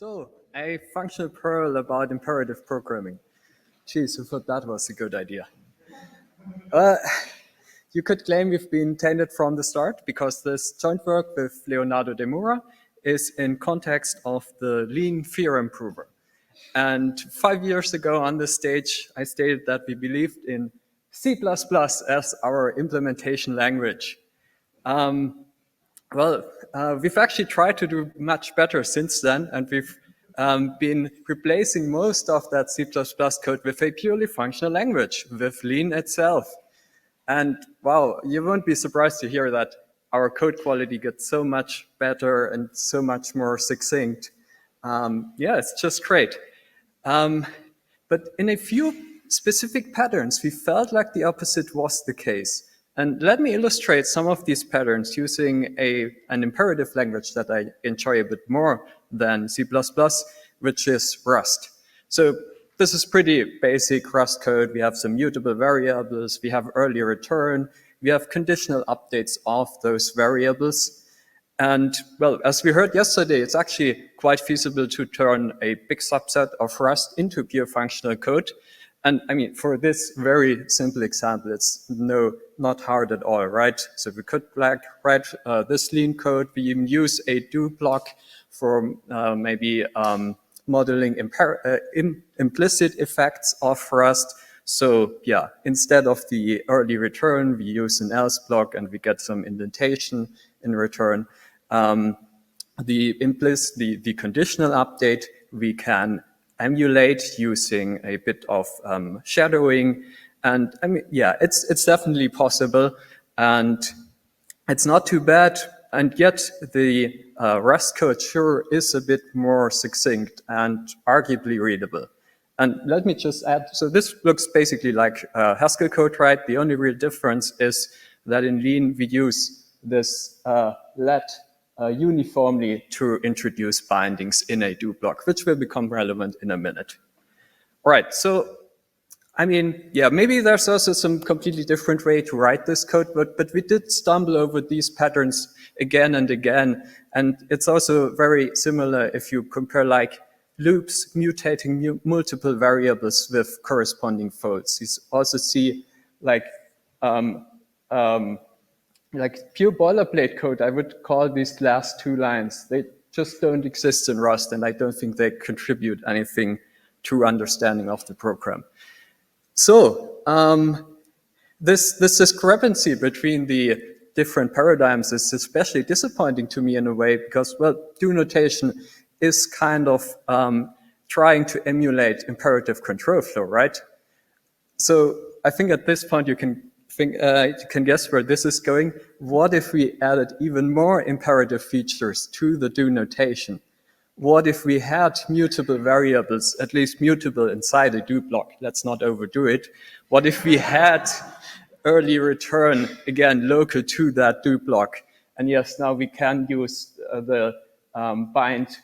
So, a functional Perl about imperative programming. Geez, who thought that was a good idea? You could claim we've been intended from the start because this joint work with Leonardo de Moura is in context of the Lean theorem prover. And 5 years ago on this stage, I stated that we believed in C++ as our implementation language. We've actually tried to do much better since then, and we've been replacing most of that C++ code with a purely functional language, with Lean itself. And wow, you won't be surprised to hear that our code quality gets so much better and so much more succinct. Yeah, it's just great. But in a few specific patterns, we felt like the opposite was the case. And let me illustrate some of these patterns using an imperative language that I enjoy a bit more than C++, which is Rust. So this is pretty basic Rust code. We have some mutable variables. We have early return. We have conditional updates of those variables. And well, as we heard yesterday, it's actually quite feasible to turn a big subset of Rust into pure functional code. And I mean, for this very simple example, it's not hard at all, right? So we could write this Lean code. We even use a do block for maybe modeling implicit effects of Rust. So yeah, instead of the early return, we use an else block and we get some indentation in return. The conditional update we can emulate using a bit of shadowing. And I mean, yeah, it's definitely possible and it's not too bad. And yet the Rust code sure is a bit more succinct and arguably readable. And let me just add, so this looks basically like Haskell code, right? The only real difference is that in Lean we use this let uniformly to introduce bindings in a do block, which will become relevant in a minute. All right, so I mean, yeah, maybe there's also some completely different way to write this code, but we did stumble over these patterns again and again. And it's also very similar if you compare like loops mutating multiple variables with corresponding folds. You also see like pure boilerplate code, I would call these last two lines. They just don't exist in Rust, and I don't think they contribute anything to understanding of the program. So this discrepancy between the different paradigms is especially disappointing to me in a way because, well, do notation is kind of trying to emulate imperative control flow, right? So I think at this point you can guess where this is going. What if we added even more imperative features to the do notation? What if we had mutable variables, at least mutable inside a do block? Let's not overdo it. What if we had early return, again, local to that do block? And yes, now we can use the bind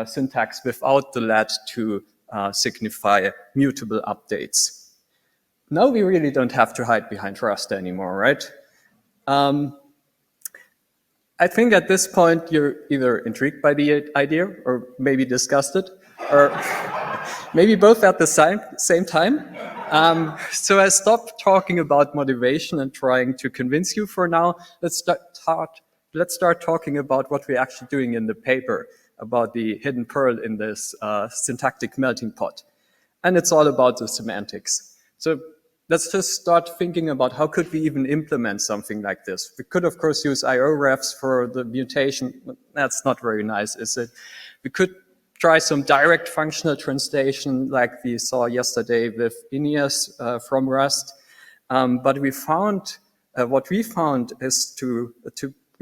syntax without the let to signify mutable updates. Now we really don't have to hide behind Rust anymore, right? I think at this point you're either intrigued by the idea or maybe disgusted, or maybe both at the same time. So I stopped talking about motivation and trying to convince you for now. Let's start talking about what we're actually doing in the paper about the hidden Perl in this syntactic melting pot. And it's all about the semantics. So let's just start thinking about how could we even implement something like this. We could, of course, use IO refs for the mutation. That's not very nice, is it? We could try some direct functional translation like we saw yesterday with Ineos from Rust. But we found, what we found is to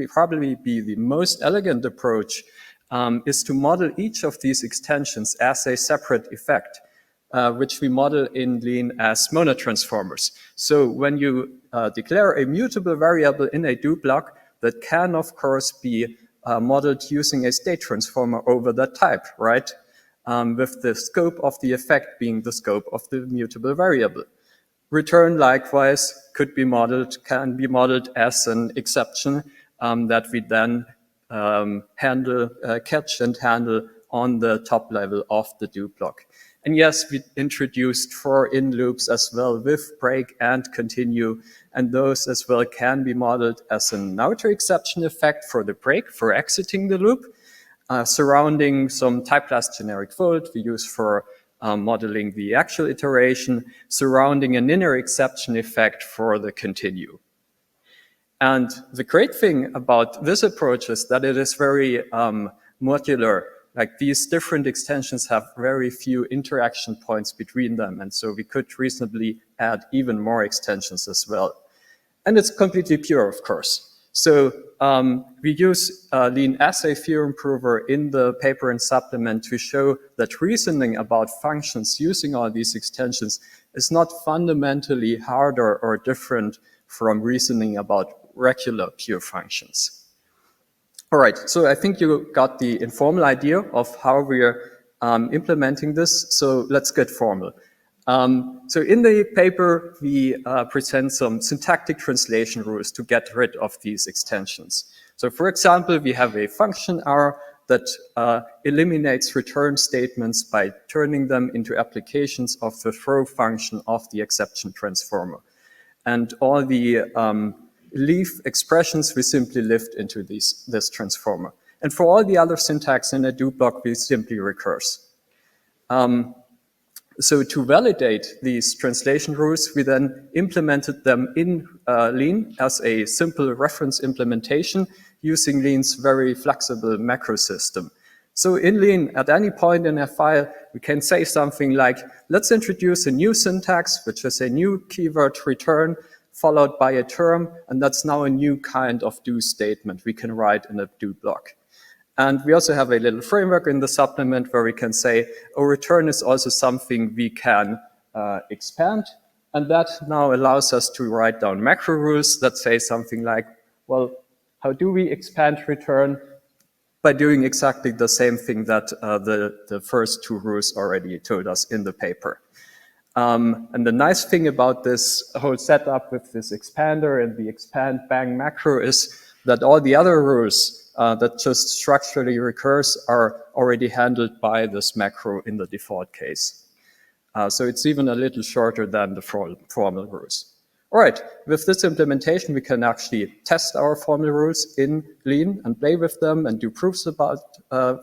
probably be the most elegant approach is to model each of these extensions as a separate effect. Which we model in Lean as monad transformers. So when you declare a mutable variable in a do block, that can, of course, be modeled using a state transformer over that type, right? With the scope of the effect being the scope of the mutable variable. Return, likewise, can be modeled as an exception that we then catch and handle on the top level of the do block. And yes, we introduced 4 in loops as well with break and continue, and those as well can be modeled as an outer exception effect for the break, for exiting the loop, surrounding some type class generic fold we use for modeling the actual iteration, surrounding an inner exception effect for the continue. And the great thing about this approach is that it is very modular. Like these different extensions have very few interaction points between them. And so we could reasonably add even more extensions as well. And it's completely pure, of course. So we use Lean as a theorem prover in the paper and supplement to show that reasoning about functions using all these extensions is not fundamentally harder or different from reasoning about regular pure functions. All right, so I think you got the informal idea of how we're implementing this. So let's get formal. So in the paper, we present some syntactic translation rules to get rid of these extensions. So for example, we have a function R that eliminates return statements by turning them into applications of the throw function of the exception transformer. And all the leaf expressions we simply lift into this transformer. And for all the other syntax in a do block, we simply recurse. So to validate these translation rules, we then implemented them in Lean as a simple reference implementation using Lean's very flexible macro system. So in Lean, at any point in a file, we can say something like, let's introduce a new syntax, which is a new keyword return, followed by a term, and that's now a new kind of do statement we can write in a do block. And we also have a little framework in the supplement where we can say, a return is also something we can expand, and that now allows us to write down macro rules that say something like, well, how do we expand return? By doing exactly the same thing that the first 2 rules already told us in the paper. And the nice thing about this whole setup with this expander and the expand bang macro is that all the other rules that just structurally recurs are already handled by this macro in the default case. So it's even a little shorter than the formal rules. All right, with this implementation, we can actually test our formal rules in Lean and play with them and do proofs about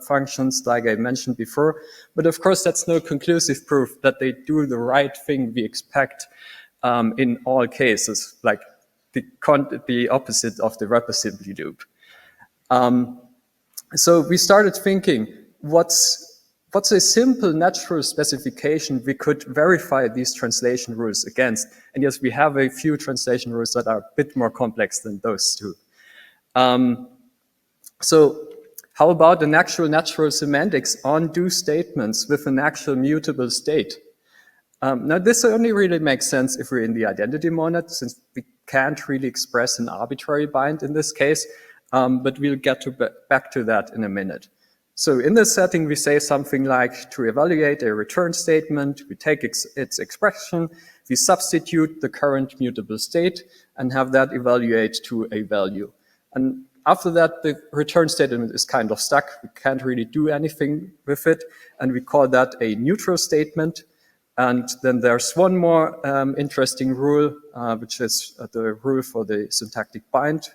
functions like I mentioned before. But of course, that's no conclusive proof that they do the right thing we expect in all cases, like the opposite of the reversibility loop. So we started thinking, what's a simple natural specification we could verify these translation rules against? And yes, we have a few translation rules that are a bit more complex than those 2. So how about an actual natural semantics on do statements with an actual mutable state? Now, this only really makes sense if we're in the identity monad, since we can't really express an arbitrary bind in this case, but we'll get back to that in a minute. So in this setting, we say something like, to evaluate a return statement, we take its expression, we substitute the current mutable state, and have that evaluate to a value. And after that, the return statement is kind of stuck. We can't really do anything with it, and we call that a neutral statement. And then there's one more interesting rule, which is the rule for the syntactic bind,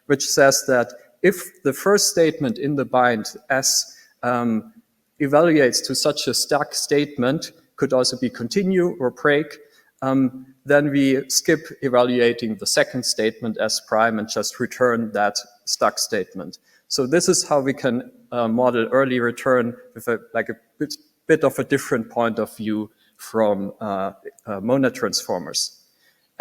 which says that if the first statement in the bind S evaluates to such a stuck statement, could also be continue or break, then we skip evaluating the second statement S prime and just return that stuck statement. So this is how we can model early return with a bit of a different point of view from monad transformers.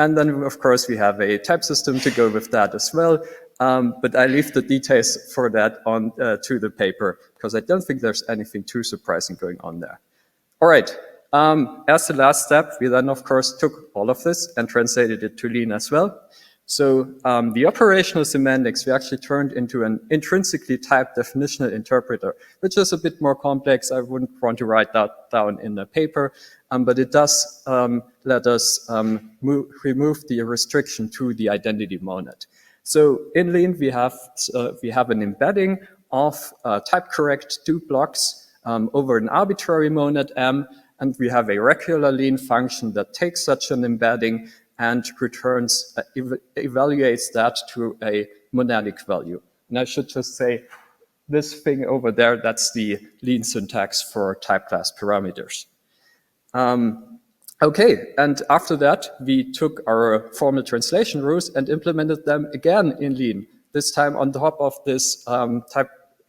And then, of course, we have a type system to go with that as well. But I leave the details for that on to the paper, because I don't think there's anything too surprising going on there. All right. As the last step, we then, of course, took all of this and translated it to Lean as well. So the operational semantics we actually turned into an intrinsically typed definitional interpreter, which is a bit more complex. I wouldn't want to write that down in the paper, but it does let us remove the restriction to the identity monad. So in Lean, we have an embedding of type correct do blocks over an arbitrary monad M, and we have a regular Lean function that takes such an embedding and returns, evaluates that to a monadic value. And I should just say, this thing over there, that's the Lean syntax for type class parameters. Okay, and after that, we took our formal translation rules and implemented them again in Lean, this time on top of this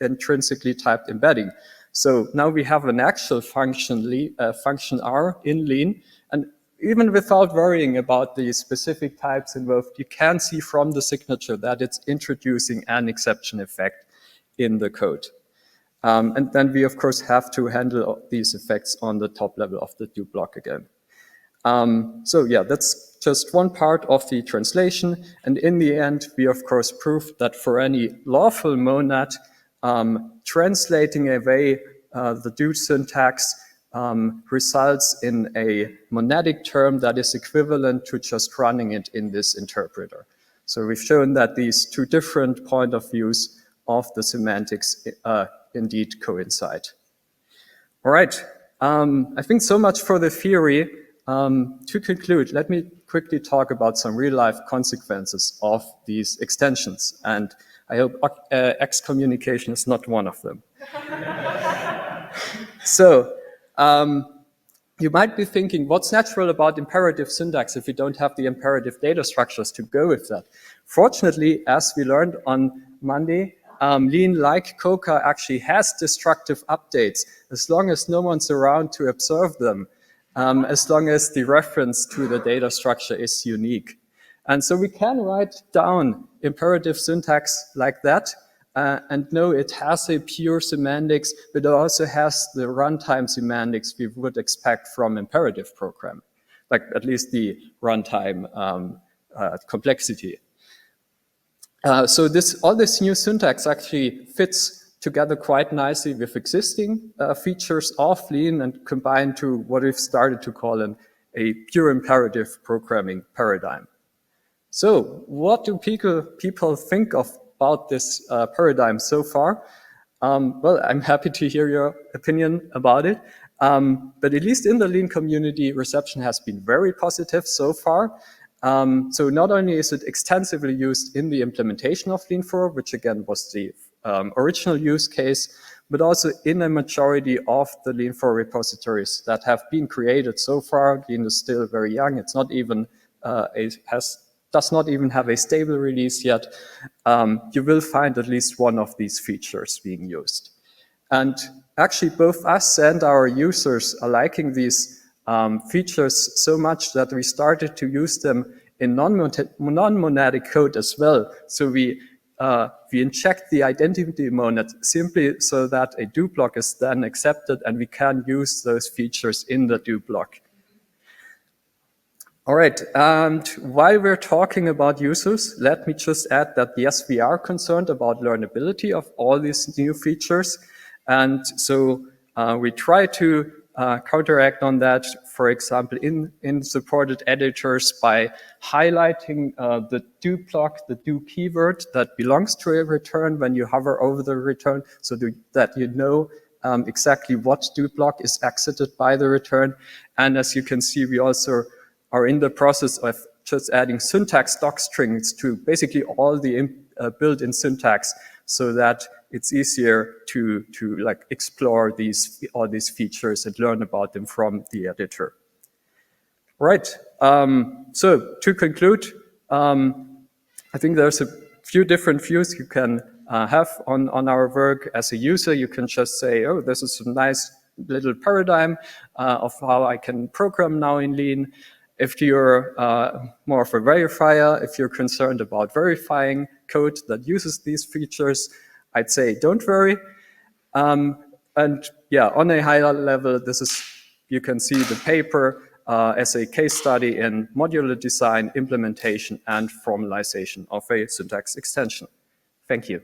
intrinsically typed embedding. So now we have an actual function, function R in Lean, and even without worrying about the specific types involved, you can see from the signature that it's introducing an exception effect in the code. And then we, of course, have to handle these effects on the top level of the do block again. So yeah, that's just one part of the translation. And in the end, we, of course, proved that for any lawful monad, translating away the do syntax results in a monadic term that is equivalent to just running it in this interpreter. So we've shown that these two different point of views of the semantics indeed coincide. All right, I think so much for the theory. To conclude, let me quickly talk about some real-life consequences of these extensions. And I hope excommunication is not one of them. So, you might be thinking, what's natural about imperative syntax if we don't have the imperative data structures to go with that? Fortunately, as we learned on Monday, Lean, like Coca, actually has destructive updates as long as no one's around to observe them, as long as the reference to the data structure is unique. And so we can write down imperative syntax like that, and know it has a pure semantics, but it also has the runtime semantics we would expect from imperative program, like at least the runtime complexity. So all this new syntax actually fits together quite nicely with existing features of Lean and combined to what we've started to call a pure imperative programming paradigm. So what do people think about this paradigm so far? Well, I'm happy to hear your opinion about it. But at least in the Lean community, reception has been very positive so far. So not only is it extensively used in the implementation of Lean 4, which again was the original use case, but also in a majority of the Lean 4 repositories that have been created so far. Lean is still very young. It's not even does not even have a stable release yet. You will find at least one of these features being used. And actually, both us and our users are liking these features so much that we started to use them in non-monadic code as well. So we inject the identity monad simply so that a do block is then accepted and we can use those features in the do block. All right, and while we're talking about users, let me just add that yes, we are concerned about learnability of all these new features. And so we try to counteract on that, for example, in supported editors by highlighting the do block, the do keyword that belongs to a return when you hover over the return, so that you know exactly what do block is exited by the return. And as you can see, we also are in the process of just adding syntax docstrings to basically all the built-in syntax so that it's easier to like explore all these features and learn about them from the editor. Right. So to conclude, I think there's a few different views you can have on our work. As a user, you can just say, oh, this is a nice little paradigm of how I can program now in Lean. If you're more of a verifier, if you're concerned about verifying code that uses these features, I'd say don't worry. And yeah, on a higher level, you can see the paper as a case study in modular design, implementation, and formalization of a syntax extension. Thank you.